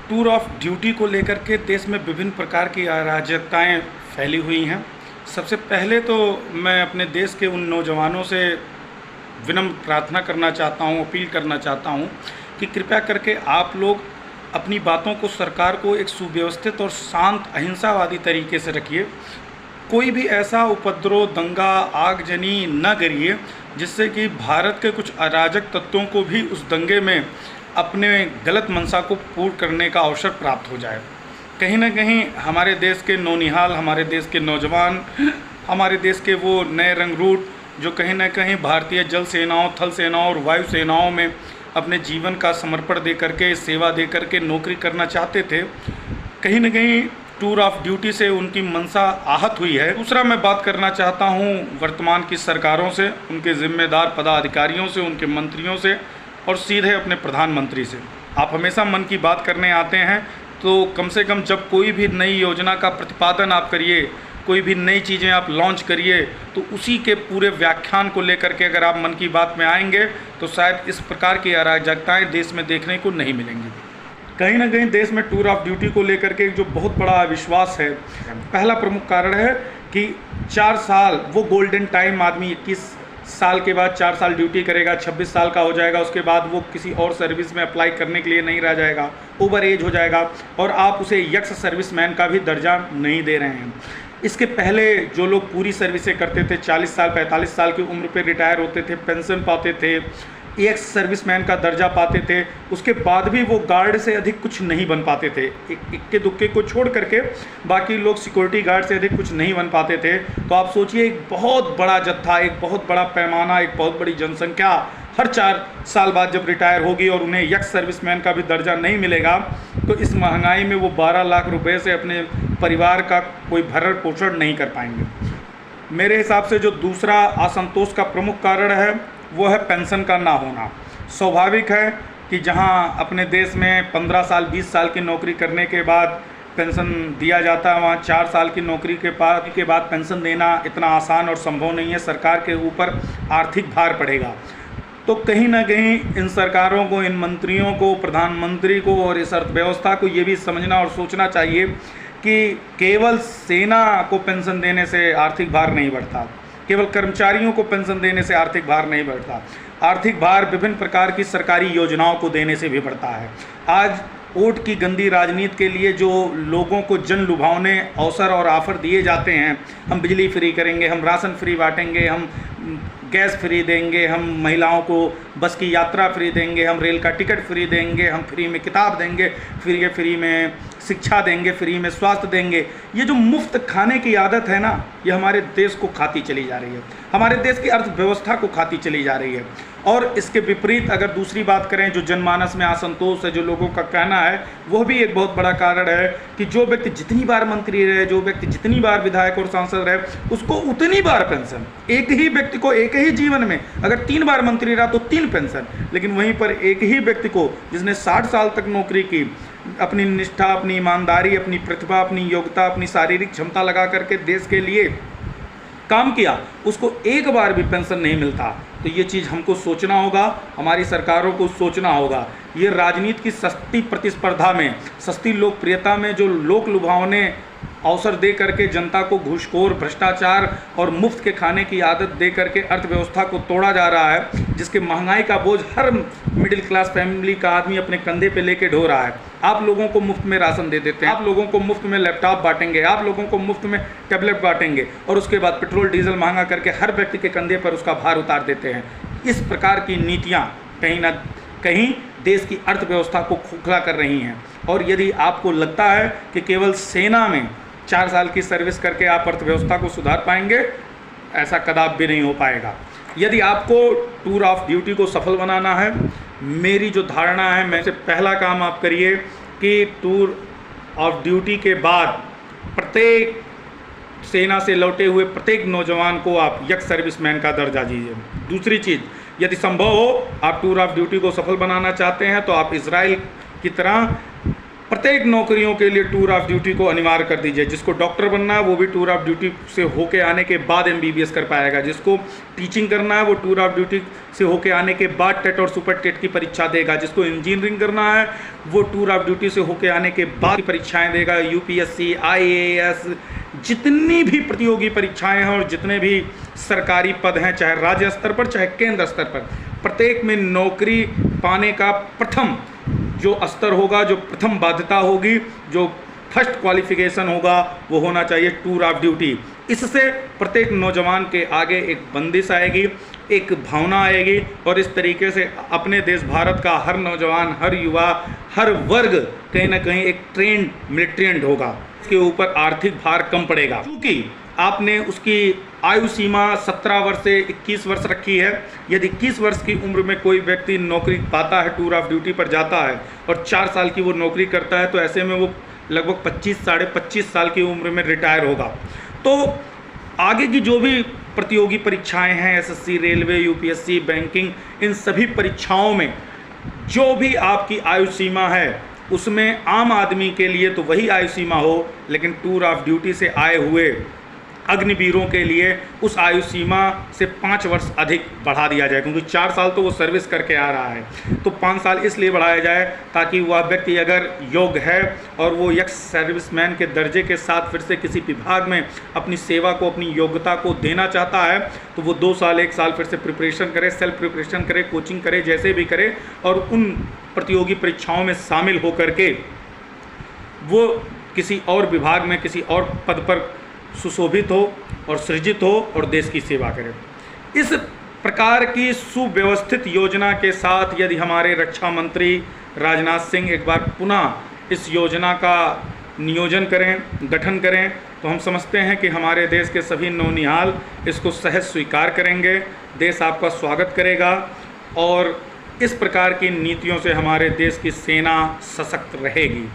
Tour of duty को लेकर के देश में विभिन्न प्रकार की अराजकताएं फैली हुई हैं। सबसे पहले तो मैं अपने देश के उन नौजवानों से विनम्र प्रार्थना करना चाहता हूं, अपील करना चाहता हूं कि कृपया करके आप लोग अपनी बातों को सरकार को एक सुव्यवस्थित और शांत अहिंसावादी तरीके से रखिए। कोई भी ऐसा उपद्रव, दंगा, आगजनी न करिए जिससे कि भारत के कुछ अराजक तत्वों को भी उस दंगे में अपने गलत मंशा को पूर्ण करने का अवसर प्राप्त हो जाए। कहीं ना कहीं हमारे देश के नौनिहाल, हमारे देश के नौजवान, हमारे देश के वो नए रंगरूट जो कहीं ना कहीं भारतीय जल सेनाओं, थल सेनाओं और वायु सेनाओं में अपने जीवन का समर्पण दे करके, सेवा दे करके नौकरी करना चाहते थे, कहीं ना कहीं टूर ऑफ ड्यूटी से उनकी मंशा आहत हुई है। दूसरा, मैं बात करना चाहता हूं वर्तमान की सरकारों से, उनके जिम्मेदार पदाधिकारियों से, उनके मंत्रियों से और सीधे अपने प्रधानमंत्री से। आप हमेशा मन की बात करने आते हैं तो कम से कम जब कोई भी नई योजना का प्रतिपादन आप करिए, कोई भी नई चीज़ें आप लॉन्च करिए, तो उसी के पूरे व्याख्यान को लेकर के अगर आप मन की बात में आएंगे तो शायद इस प्रकार की अराजकताएं देश में देखने को नहीं मिलेंगी। कहीं ना कहीं देश में टूर ऑफ ड्यूटी को लेकर के जो बहुत बड़ा अविश्वास है, पहला प्रमुख कारण है कि 4 साल वो गोल्डन टाइम, आदमी 21 साल के बाद 4 साल ड्यूटी करेगा, 26 साल का हो जाएगा, उसके बाद वो किसी और सर्विस में अप्लाई करने के लिए नहीं रह जाएगा, ओवर एज हो जाएगा और आप उसे यक्स सर्विसमैन का भी दर्जा नहीं दे रहे हैं। इसके पहले जो लोग पूरी सर्विसें करते थे, 40 साल 45 साल की उम्र पे रिटायर होते थे, पेंशन पाते थे, एक्स सर्विसमैन का दर्जा पाते थे, उसके बाद भी वो गार्ड से अधिक कुछ नहीं बन पाते थे। इक्के दुक्के को छोड़ करके बाकी लोग सिक्योरिटी गार्ड से अधिक कुछ नहीं बन पाते थे। तो आप सोचिए, एक बहुत बड़ा जत्था, एक बहुत बड़ा पैमाना, एक बहुत बड़ी जनसंख्या हर 4 साल बाद जब रिटायर होगी और उन्हें यक्स सर्विसमैन का भी दर्जा नहीं मिलेगा, तो इस महंगाई में वो 12 लाख रुपए से अपने परिवार का कोई भरण पोषण नहीं कर पाएंगे। मेरे हिसाब से जो दूसरा असंतोष का प्रमुख कारण है वो है पेंशन का ना होना। स्वाभाविक है कि जहां अपने देश में 15 साल 20 साल की नौकरी करने के बाद पेंशन दिया जाता है, वहाँ 4 साल की नौकरी के बाद पेंशन देना इतना आसान और संभव नहीं है। सरकार के ऊपर आर्थिक भार पड़ेगा। तो कहीं ना कहीं इन सरकारों को, इन मंत्रियों को, प्रधानमंत्री को और इस अर्थव्यवस्था को ये भी समझना और सोचना चाहिए कि केवल सेना को पेंशन देने से आर्थिक भार नहीं बढ़ता, केवल कर्मचारियों को पेंशन देने से आर्थिक भार नहीं बढ़ता। आर्थिक भार विभिन्न प्रकार की सरकारी योजनाओं को देने से भी बढ़ता है। आज वोट की गंदी राजनीति के लिए जो लोगों को जन लुभावने अवसर और ऑफर दिए जाते हैं, हम बिजली फ्री करेंगे, हम राशन फ्री बांटेंगे, हम गैस फ्री देंगे, हम महिलाओं को बस की यात्रा फ्री देंगे, हम रेल का टिकट फ्री देंगे, हम फ्री में किताब देंगे, फ्री में शिक्षा देंगे, फ्री में स्वास्थ्य देंगे। ये जो मुफ्त खाने की आदत है ना, ये हमारे देश को खाती चली जा रही है, हमारे देश की अर्थव्यवस्था को खाती चली जा रही है। और इसके विपरीत अगर दूसरी बात करें, जो जनमानस में असंतोष है, जो लोगों का कहना है, वह भी एक बहुत बड़ा कारण है कि जो व्यक्ति जितनी बार मंत्री रहे, जो व्यक्ति जितनी बार विधायक और सांसद रहे, उसको उतनी बार पेंशन। एक ही व्यक्ति को एक ही जीवन में अगर 3 बार मंत्री रहा तो 3 पेंशन, लेकिन वहीं पर एक ही व्यक्ति को जिसने 60 साल तक नौकरी की, अपनी निष्ठा, अपनी ईमानदारी, अपनी प्रतिभा, अपनी योग्यता, अपनी शारीरिक क्षमता लगा करके देश के लिए काम किया, उसको एक बार भी पेंशन नहीं मिलता। तो ये चीज़ हमको सोचना होगा, हमारी सरकारों को सोचना होगा। ये राजनीति की सस्ती प्रतिस्पर्धा में, सस्ती लोकप्रियता में जो लोक लुभावने अवसर दे करके जनता को घूसखोर, भ्रष्टाचार और मुफ्त के खाने की आदत दे करके अर्थव्यवस्था को तोड़ा जा रहा है, जिसके महंगाई का बोझ हर मिडिल क्लास फैमिली का आदमी अपने कंधे पे लेके ढो रहा है। आप लोगों को मुफ्त में राशन दे देते हैं, आप लोगों को मुफ्त में लैपटॉप बांटेंगे, आप लोगों को मुफ्त में टैबलेट बांटेंगे और उसके बाद पेट्रोल डीजल महंगा करके हर व्यक्ति के कंधे पर उसका भार उतार देते हैं। इस प्रकार की नीतियाँ कहीं ना कहीं देश की अर्थव्यवस्था को खोखला कर रही हैं। और यदि आपको लगता है कि केवल सेना में 4 साल की सर्विस करके आप अर्थव्यवस्था को सुधार पाएंगे, ऐसा कदापि भी नहीं हो पाएगा। यदि आपको टूर ऑफ ड्यूटी को सफल बनाना है, मेरी जो धारणा है, मैं से पहला काम आप करिए कि टूर ऑफ ड्यूटी के बाद प्रत्येक सेना से लौटे हुए प्रत्येक नौजवान को आप यक्स सर्विसमैन का दर्जा दीजिए। दूसरी चीज़, यदि संभव हो, आप टूर ऑफ ड्यूटी को सफल बनाना चाहते हैं तो आप इजराइल की तरह प्रत्येक नौकरियों के लिए टूर ऑफ ड्यूटी को अनिवार्य कर दीजिए। जिसको डॉक्टर बनना है वो भी टूर ऑफ ड्यूटी से होके आने के बाद एमबीबीएस कर पाएगा। जिसको टीचिंग करना है वो टूर ऑफ ड्यूटी से होके आने के बाद टेट और सुपर टेट की परीक्षा देगा। जिसको इंजीनियरिंग करना है वो टूर ऑफ ड्यूटी से होके आने के बाद परीक्षाएं देगा। यूपीएससी, आईएएस, जितनी भी प्रतियोगी परीक्षाएं हैं और जितने भी सरकारी पद हैं, चाहे राज्य स्तर पर चाहे केंद्र स्तर पर, प्रत्येक में नौकरी पाने का प्रथम जो स्तर होगा, जो प्रथम बाध्यता होगी, जो फर्स्ट क्वालिफिकेशन होगा, वो होना चाहिए टूर ऑफ ड्यूटी। इससे प्रत्येक नौजवान के आगे एक बंदिश आएगी, एक भावना आएगी और इस तरीके से अपने देश भारत का हर नौजवान, हर युवा, हर वर्ग कहीं ना कहीं एक ट्रेंड मिलिट्रेंड होगा। इसके ऊपर आर्थिक भार कम पड़ेगा। क्योंकि आपने उसकी आयु सीमा 17 वर्ष से 21 वर्ष रखी है। यदि 21 वर्ष की उम्र में कोई व्यक्ति नौकरी पाता है, टूर ऑफ ड्यूटी पर जाता है और 4 साल की वो नौकरी करता है, तो ऐसे में वो लगभग 25 साढ़े 25 साल की उम्र में रिटायर होगा। तो आगे की जो भी प्रतियोगी परीक्षाएं हैं, एसएससी, रेलवे, यूपीएससी, बैंकिंग, इन सभी परीक्षाओं में जो भी आपकी आयु सीमा है उसमें आम आदमी के लिए तो वही आयु सीमा हो, लेकिन टूर ऑफ ड्यूटी से आए हुए अग्निवीरों के लिए उस आयु सीमा से 5 वर्ष अधिक बढ़ा दिया जाए। क्योंकि 4 साल तो वो सर्विस करके आ रहा है, तो 5 साल इसलिए बढ़ाया जाए ताकि वह व्यक्ति अगर योग्य है और वो एक्स सर्विसमैन के दर्जे के साथ फिर से किसी विभाग में अपनी सेवा को, अपनी योग्यता को देना चाहता है, तो वो 2 साल 1 साल फिर से प्रिपरेशन करे, सेल्फ प्रिपरेशन करे, कोचिंग करे, जैसे भी करे, और उन प्रतियोगी परीक्षाओं में शामिल होकर के वो किसी और विभाग में, किसी और पद पर सुशोभित हो और सृजित हो और देश की सेवा करे। इस प्रकार की सुव्यवस्थित योजना के साथ यदि हमारे रक्षा मंत्री राजनाथ सिंह एक बार पुनः इस योजना का नियोजन करें, गठन करें, तो हम समझते हैं कि हमारे देश के सभी नौनिहाल इसको सहज स्वीकार करेंगे, देश आपका स्वागत करेगा और इस प्रकार की नीतियों से हमारे देश की सेना सशक्त रहेगी।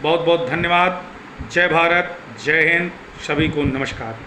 बहुत बहुत धन्यवाद। जय भारत, जय हिंद, सभी को नमस्कार।